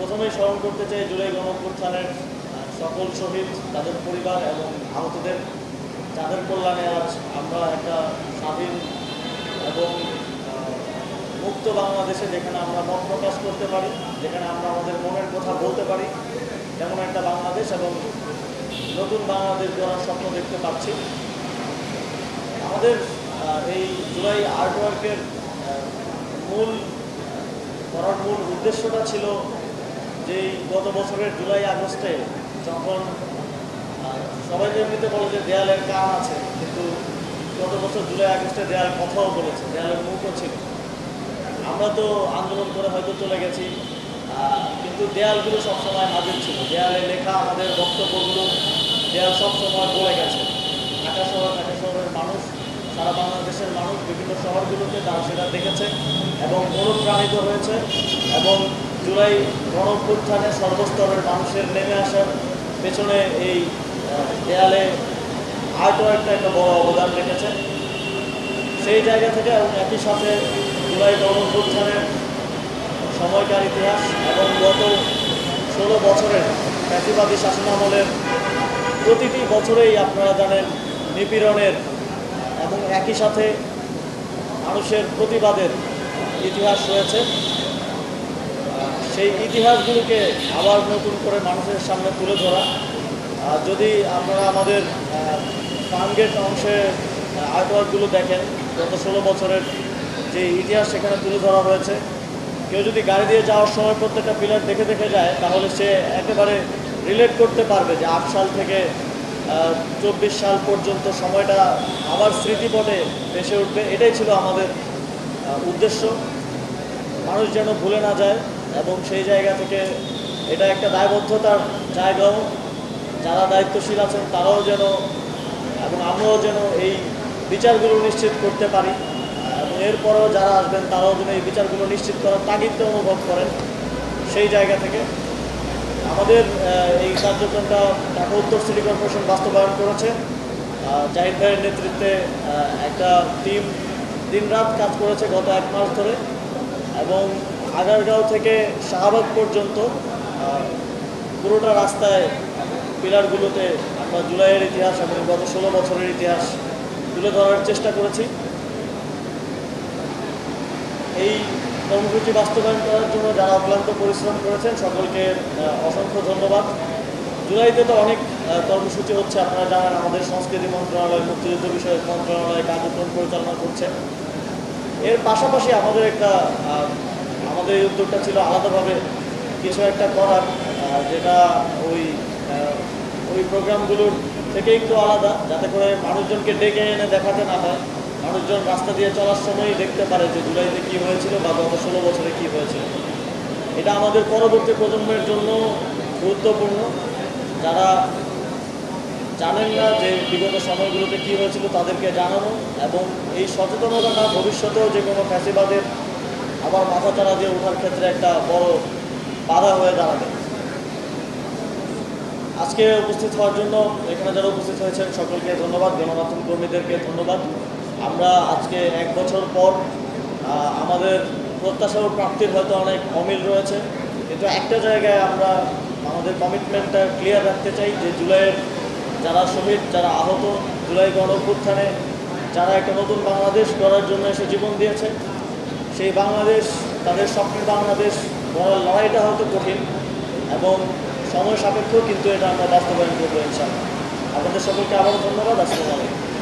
প্রথমেই স্মরণ করতে চাই জুলাই গণঅভ্যুত্থানের সকল শহীদ, তাদের পরিবার এবং আহতদের, যাদের কল্যাণে আজ আমরা একটা স্বাধীন এবং মুক্ত বাংলাদেশে, যেখানে আমরা মত প্রকাশ করতে পারি, যেখানে আমরা আমাদের মনের কথা বলতে পারি, তেমন একটা বাংলাদেশ এবং নতুন বাংলাদেশ গড়ার স্বপ্ন দেখতে পাচ্ছি। আমাদের এই জুলাই আর্টওয়ার্কের মূল উদ্দেশ্যটা ছিল যে গত বছরের জুলাই আগস্টে যখন সবাই এমনিতে বলে যে দেয়ালের কান আছে, কিন্তু গত বছর জুলাই আগস্টে দেয়াল কথাও বলেছে, দেয়ালের মুখও ছিল। আমরা তো আন্দোলন করে হয়তো চলে গেছি, কিন্তু দেয়ালগুলো সবসময় হাজির ছিল। দেয়ালে লেখা আমাদের বক্তব্যগুলো দেয়াল সবসময় বলে গেছে। ঢাকা শহরের মানুষ, সারা বাংলাদেশের মানুষ বিভিন্ন শহরগুলোতে তারা সেটা দেখেছে এবং অনুপ্রাণিত হয়েছে, এবং জুলাই গণঅভ্যুত্থানে সর্বস্তরের মানুষের নেমে আসার পেছনে এই দেয়ালে আর্টওয়ার্কটা একটা বড় অবদান রেখেছে। সেই জায়গা থেকে এবং একই সাথে জুলাই গণঅভ্যুত্থানের সময়কার ইতিহাস এবং গত 16 বছরের ফ্যাসিবাদী শাসনামলের প্রতিটি বছরেই আপনারা জানেন নিপীড়নের এবং একই সাথে মানুষের প্রতিবাদের ইতিহাস রয়েছে। সেই ইতিহাসগুলোকে আবার নতুন করে মানুষের সামনে তুলে ধরা। যদি আপনারা আমাদের ফার্মগেট অংশে আর্টওয়ার্কগুলো দেখেন, গত 16 বছরের যে ইতিহাস সেখানে তুলে ধরা হয়েছে। কেউ যদি গাড়ি দিয়ে যাওয়ার সময় প্রত্যেকটা পিলার দেখে দেখে যায়, তাহলে সে একেবারে রিলেট করতে পারবে যে 8 সাল থেকে 24 সাল পর্যন্ত সময়টা আবার স্মৃতিপটে ভেসে উঠবে। এটাই ছিল আমাদের উদ্দেশ্য, মানুষ যেন ভুলে না যায়। এবং সেই জায়গা থেকে এটা একটা দায়বদ্ধতার জায়গাও, যারা দায়িত্বশীল আছেন তারাও যেন এবং আমরাও যেন এই বিচারগুলো নিশ্চিত করতে পারি, এবং এরপরেও যারা আসবেন তারাও যেন এই বিচারগুলো নিশ্চিত করার তাগিদটা অনুভব করেন। সেই জায়গা থেকে আমাদের এই কার্যক্রমটা ঢাকা উত্তর সিটি কর্পোরেশন বাস্তবায়ন করেছে। জাহিদ ভাইয়ের নেতৃত্বে একটা টিম দিনরাত কাজ করেছে গত 1 মাস ধরে, এবং আগারগাঁও থেকে শাহবাগ পর্যন্ত পুরোটা রাস্তায় পিলারগুলোতে আমরা জুলাইয়ের ইতিহাস এবং গত 16 বছরের ইতিহাস তুলে ধরার চেষ্টা করেছি। এই কর্মসূচি বাস্তবায়ন করার জন্য যারা অক্লান্ত পরিশ্রম করেছেন সকলকে অসংখ্য ধন্যবাদ। জুলাইতে তো অনেক কর্মসূচি হচ্ছে, আপনারা জানেন আমাদের সংস্কৃতি মন্ত্রণালয়, মুক্তিযুদ্ধ বিষয়ক মন্ত্রণালয় কার্যক্রম পরিচালনা করছে। এর পাশাপাশি আমাদের এই উদ্যোগটা ছিল আলাদাভাবে কিছু একটা করার, যেটা ওই প্রোগ্রামগুলোর থেকে একটু আলাদা, যাতে করে মানুষজনকে ডেকে এনে দেখাতে না হয়। মানুষজন রাস্তা দিয়ে চলার সময়ই দেখতে পারে যে জুলাইতে কী হয়েছিল বা গত 16 বছরে কী হয়েছিল। এটা আমাদের পরবর্তী প্রজন্মের জন্য গুরুত্বপূর্ণ। যারা জানেন না যে বিগত সময়গুলোতে কী হয়েছিল তাদেরকে জানানো, এবং এই সচেতনতাটা ভবিষ্যতেও যে কোনো ফ্যাসিবাদের আবার মাথাচাড়া দিয়ে ওঠার ক্ষেত্রে একটা বড় বাধা হয়ে দাঁড়াবে। আজকে উপস্থিত হওয়ার জন্য এখানে যারা উপস্থিত হয়েছেন সকলকে ধন্যবাদ, গণমাধ্যম কর্মীদেরকে ধন্যবাদ। আমরা আজকে 1 বছর পর আমাদের প্রত্যাশা ও প্রাপ্তির হয়তো অনেক অমিল রয়েছে, কিন্তু একটা জায়গায় আমরা আমাদের কমিটমেন্টটা ক্লিয়ার রাখতে চাই যে জুলাইয়ের যারা শহীদ, যারা আহত, জুলাই গণঅভ্যুত্থানে যারা একটা নতুন বাংলাদেশ গড়ার জন্য এসে জীবন দিয়েছে, সেই বাংলাদেশ, তাদের স্বপ্নের বাংলাদেশ গড়ার লড়াইটা হয়তো কঠিন এবং সময় সাপেক্ষ, কিন্তু এটা আমরা বাস্তবায়ন করবো ইনশাআল্লাহ। আপনাদের সকলকে আবারও ধন্যবাদ। আসসালামু আলাইকুম।